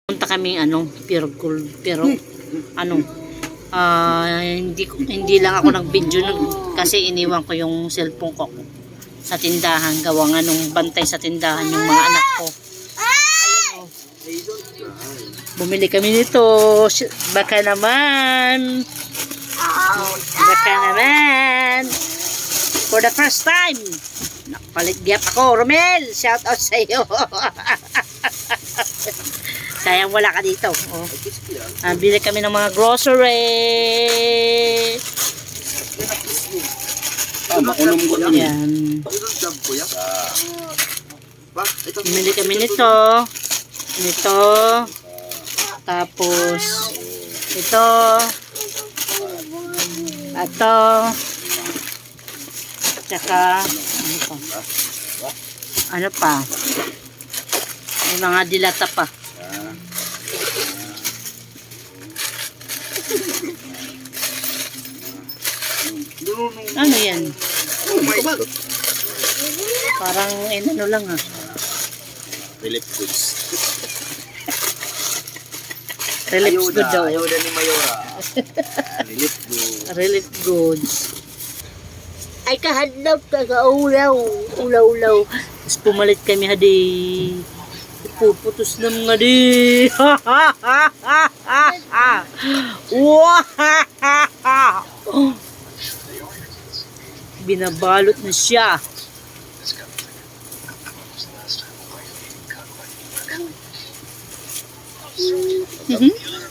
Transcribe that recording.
Punta kaming pure gold, pero hindi lang ako nag-video kasi iniwan ko yung cellphone ko sa tindahan, gawa nga nung bantay sa tindahan yung mga anak ko. Ayun bumili kami nito. Baka naman for the first time nakapalit gift ako. Romel, shout out sa iyo. Sayang wala ka dito. Bili kami ng mga grocery. Yan. Bili kami nito. Tapos ito. Ito. Tsaka ano pa? May mga dilata pa. Ano yan? Parang ano lang Relief goods. Relief goods daw. Ayuda ni Mayora. Relief goods. Relief goods. Ay kahadlaw kagaulaw. Ulaw. Tapos pumalit kami hadi. Puputos na mga di. Binabalot na siya.